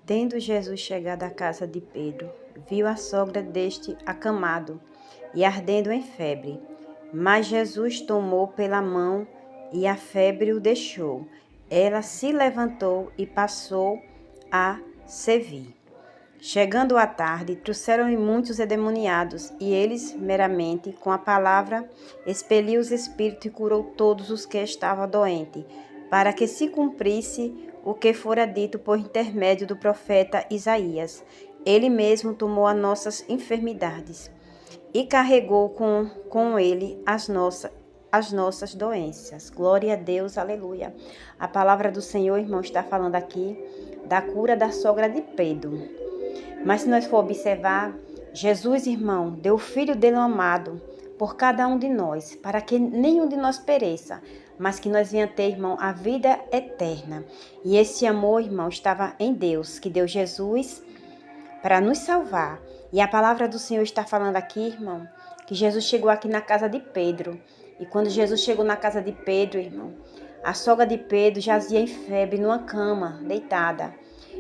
Tendo Jesus chegado à casa de Pedro, viu a sogra deste acamado e ardendo em febre. Mas Jesus tomou pela mão e a febre o deixou. Ela se levantou e passou a servir. Chegando à tarde, trouxeram-lhe muitos endemoniados, e eles, meramente, com a palavra, expeliu os espíritos e curou todos os que estavam doentes, para que se cumprisse o que fora dito por intermédio do profeta Isaías. Ele mesmo tomou as nossas enfermidades e carregou com ele as nossas doenças. Glória a Deus, aleluia. A palavra do Senhor, irmão, está falando aqui da cura da sogra de Pedro. Mas se nós for observar, Jesus, irmão, deu o Filho dele amado por cada um de nós, para que nenhum de nós pereça, mas que nós venhamos ter, irmão, a vida eterna. E esse amor, irmão, estava em Deus, que deu Jesus para nos salvar. E a palavra do Senhor está falando aqui, irmão, que Jesus chegou aqui na casa de Pedro. E quando Jesus chegou na casa de Pedro, irmão, a sogra de Pedro jazia em febre numa cama, deitada.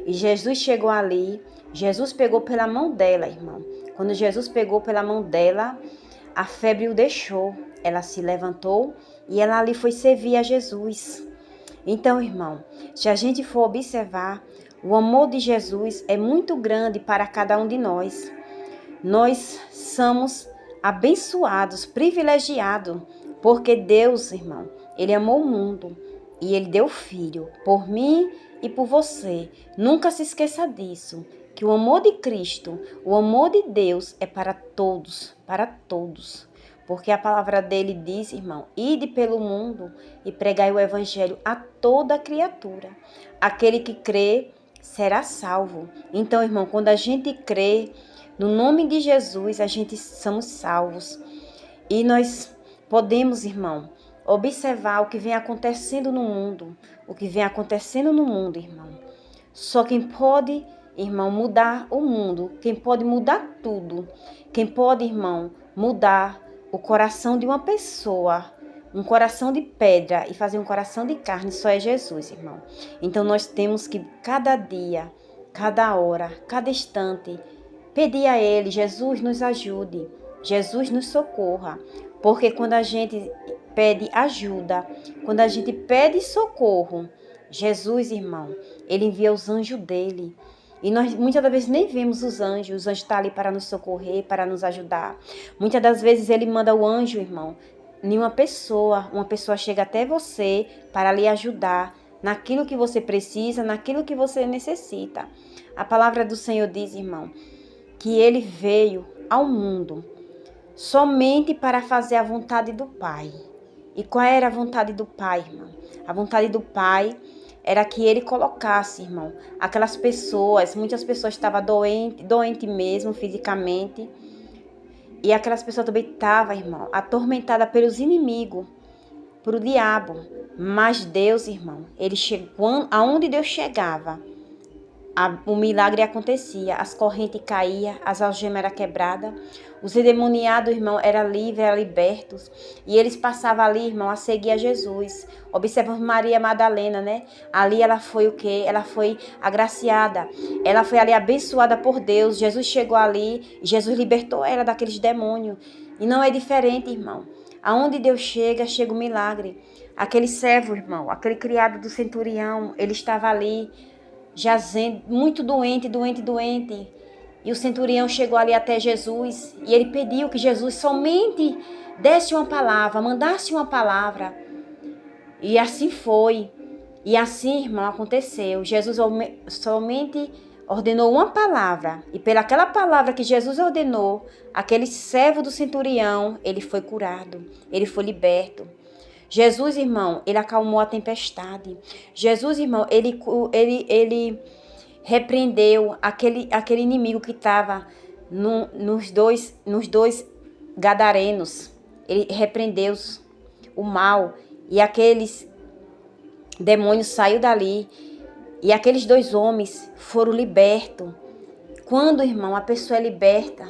E Jesus chegou ali, Jesus pegou pela mão dela, irmão. Quando Jesus pegou pela mão dela, a febre o deixou. Ela se levantou e ela ali foi servir a Jesus. Então, irmão, se a gente for observar, o amor de Jesus é muito grande para cada um de nós. Nós somos abençoados, privilegiados, porque Deus, irmão, Ele amou o mundo e Ele deu o Filho por mim e por você. Nunca se esqueça disso, que o amor de Cristo, o amor de Deus é para todos, para todos. Porque a palavra dele diz, irmão, ide pelo mundo e pregai o evangelho a toda criatura. Aquele que crê será salvo. Então, irmão, quando a gente crê no nome de Jesus, a gente somos salvos. E nós podemos, irmão, observar o que vem acontecendo no mundo. O que vem acontecendo no mundo, irmão. Só quem pode, irmão, mudar o mundo, quem pode mudar tudo, quem pode, irmão, mudar o coração de uma pessoa, um coração de pedra e fazer um coração de carne, só é Jesus, irmão. Então nós temos que cada dia, cada hora, cada instante, pedir a Ele, Jesus nos ajude, Jesus nos socorra, porque quando a gente pede ajuda, quando a gente pede socorro, Jesus, irmão, Ele envia os anjos dele. E nós muitas das vezes nem vemos os anjos estão ali para nos socorrer, para nos ajudar. Muitas das vezes Ele manda o anjo, irmão, em uma pessoa chega até você para lhe ajudar naquilo que você precisa, naquilo que você necessita. A palavra do Senhor diz, irmão, que Ele veio ao mundo somente para fazer a vontade do Pai. E qual era a vontade do Pai, irmão? A vontade do Pai era que Ele colocasse, irmão, aquelas pessoas, muitas pessoas estavam doente mesmo fisicamente, e aquelas pessoas também estavam, irmão, atormentadas pelos inimigos, pelo diabo. Mas Deus, irmão, Ele chegou, aonde Deus chegava, o milagre acontecia, as correntes caíam, as algemas eram quebradas, os endemoniados, irmão, eram livres, eram libertos, e eles passavam ali, irmão, a seguir a Jesus. Observamos Maria Madalena, né? Ali ela foi o quê? Ela foi agraciada, ela foi ali abençoada por Deus. Jesus chegou ali, e Jesus libertou ela daqueles demônios, e não é diferente, irmão. Aonde Deus chega, chega o milagre. Aquele servo, irmão, aquele criado do centurião, ele estava ali, jazendo, muito doente. E o centurião chegou ali até Jesus e ele pediu que Jesus somente desse uma palavra, mandasse uma palavra. E assim foi. E assim, irmão, aconteceu. Jesus somente ordenou uma palavra. E pelaquela palavra que Jesus ordenou, aquele servo do centurião, ele foi curado, ele foi liberto. Jesus, irmão, ele acalmou a tempestade. Jesus, irmão, ele repreendeu aquele inimigo que estava nos dois gadarenos. Ele repreendeu o mal e aqueles demônios saíram dali e aqueles dois homens foram libertos. Quando, irmão, a pessoa é liberta,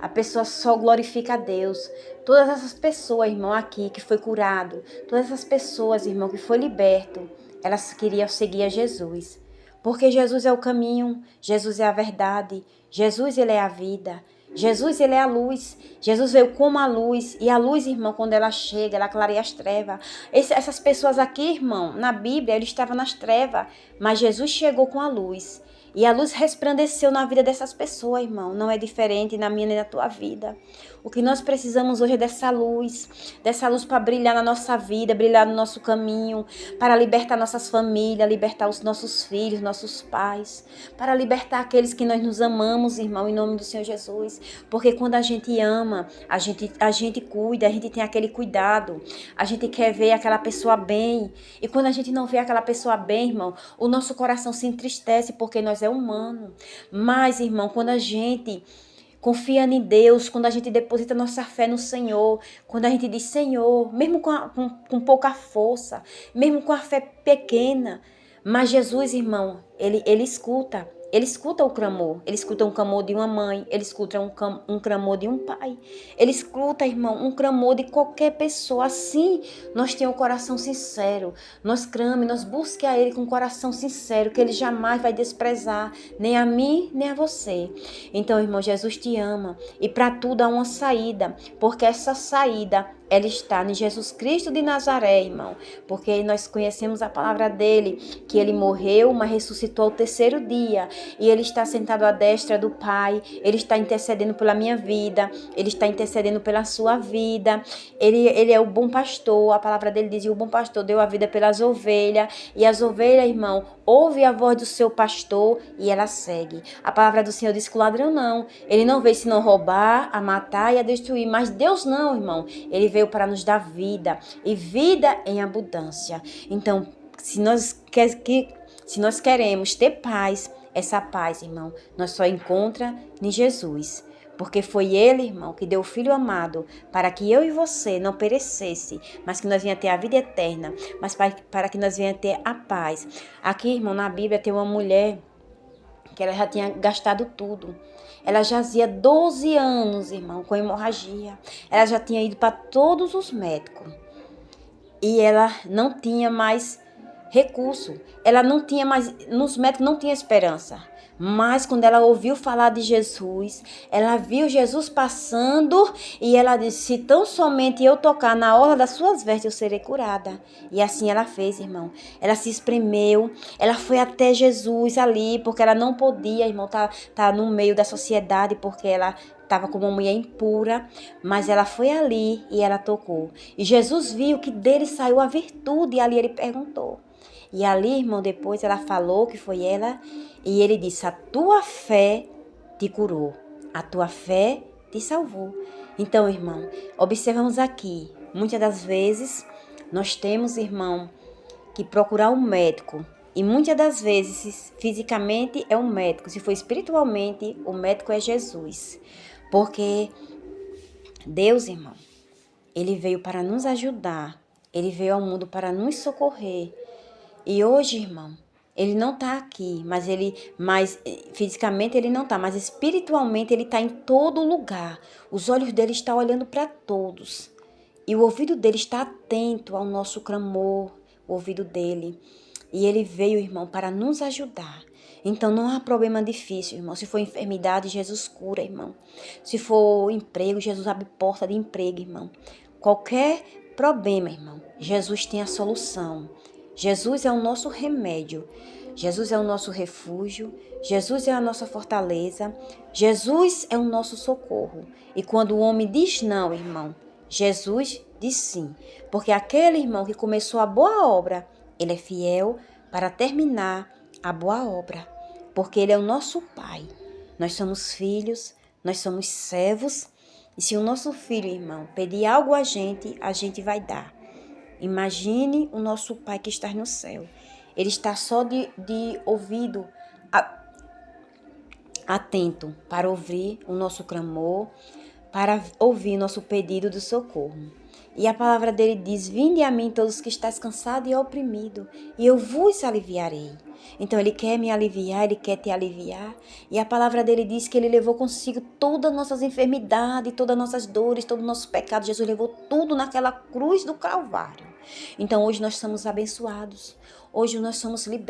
a pessoa só glorifica a Deus. Todas essas pessoas, irmão, aqui que foi curado, todas essas pessoas, irmão, que foi liberto, elas queriam seguir a Jesus. Porque Jesus é o caminho, Jesus é a verdade, Jesus ele é a vida. Jesus, ele é a luz. Jesus veio como a luz. E a luz, irmão, quando ela chega, ela clareia as trevas. Essas pessoas aqui, irmão, na Bíblia, eles estavam nas trevas. Mas Jesus chegou com a luz. E a luz resplandeceu na vida dessas pessoas, irmão. Não é diferente na minha nem na tua vida. O que nós precisamos hoje é dessa luz para brilhar na nossa vida, brilhar no nosso caminho, para libertar nossas famílias, libertar os nossos filhos, nossos pais, para libertar aqueles que nós nos amamos, irmão, em nome do Senhor Jesus. Porque quando a gente ama, a gente cuida, a gente tem aquele cuidado, a gente quer ver aquela pessoa bem. E quando a gente não vê aquela pessoa bem, irmão, o nosso coração se entristece porque nós é humano. Mas, irmão, quando a gente confia em Deus, quando a gente deposita nossa fé no Senhor, quando a gente diz Senhor, mesmo com pouca força, mesmo com a fé pequena, mas Jesus, irmão, ele escuta. Ele escuta o clamor, ele escuta um clamor de uma mãe, ele escuta um clamor de um pai, ele escuta, irmão, um clamor de qualquer pessoa. Assim, nós temos um coração sincero, nós cramos, nós busquemos a Ele com um coração sincero, que Ele jamais vai desprezar, nem a mim, nem a você. Então, irmão, Jesus te ama e para tudo há uma saída, porque essa saída ela está em Jesus Cristo de Nazaré, irmão, porque nós conhecemos a palavra dele, que ele morreu, mas ressuscitou ao terceiro dia, e ele está sentado à destra do Pai, ele está intercedendo pela minha vida, ele está intercedendo pela sua vida, ele é o bom pastor, a palavra dele diz, e o bom pastor deu a vida pelas ovelhas, e as ovelhas, irmão, ouve a voz do seu pastor e ela segue. A palavra do Senhor diz que o ladrão não, ele não veio senão roubar, a matar e a destruir, mas Deus não, irmão, ele veio para nos dar vida e vida em abundância. Então, se nós queremos ter paz, essa paz, irmão, nós só encontra em Jesus. Porque foi Ele, irmão, que deu o Filho amado para que eu e você não perecesse, mas que nós venha ter a vida eterna, mas para que nós venha ter a paz. Aqui, irmão, na Bíblia tem uma mulher que ela já tinha gastado tudo. Ela jazia 12 anos, irmão, com hemorragia. Ela já tinha ido para todos os médicos. E ela não tinha mais recurso. Ela não tinha mais, nos médicos não tinha esperança. Mas quando ela ouviu falar de Jesus, ela viu Jesus passando e ela disse, se tão somente eu tocar na orla das suas vestes, eu serei curada. E assim ela fez, irmão. Ela se espremeu, ela foi até Jesus ali, porque ela não podia, irmão, tá no meio da sociedade, porque ela estava como uma mulher impura, mas ela foi ali e ela tocou. E Jesus viu que dele saiu a virtude e ali ele perguntou. E ali, irmão, depois ela falou que foi ela e ele disse, a tua fé te curou, a tua fé te salvou. Então, irmão, observamos aqui, muitas das vezes nós temos, irmão, que procurar um médico. E muitas das vezes, fisicamente é um médico, se for espiritualmente, o médico é Jesus. Porque Deus, irmão, Ele veio para nos ajudar, Ele veio ao mundo para nos socorrer. E hoje, irmão, Ele não está aqui, mas fisicamente Ele não está, mas espiritualmente Ele está em todo lugar. Os olhos dele estão olhando para todos. E o ouvido dele está atento ao nosso clamor, o ouvido dele. E Ele veio, irmão, para nos ajudar. Então não há problema difícil, irmão. Se for enfermidade, Jesus cura, irmão. Se for emprego, Jesus abre porta de emprego, irmão. Qualquer problema, irmão, Jesus tem a solução. Jesus é o nosso remédio. Jesus é o nosso refúgio. Jesus é a nossa fortaleza. Jesus é o nosso socorro. E quando o homem diz não, irmão, Jesus diz sim. Porque aquele irmão que começou a boa obra, ele é fiel para terminar a boa obra, porque Ele é o nosso Pai. Nós somos filhos, nós somos servos, e se o nosso filho, irmão, pedir algo a gente vai dar. Imagine o nosso Pai que está no céu. Ele está só de ouvido atento para ouvir o nosso clamor, para ouvir nosso pedido de socorro. E a palavra dele diz, vinde a mim todos que estáis cansados e oprimidos, e eu vos aliviarei. Então ele quer me aliviar, ele quer te aliviar. E a palavra dele diz que ele levou consigo todas as nossas enfermidades, todas as nossas dores, todos os nossos pecados. Jesus levou tudo naquela cruz do Calvário. Então hoje nós somos abençoados, hoje nós somos libertos.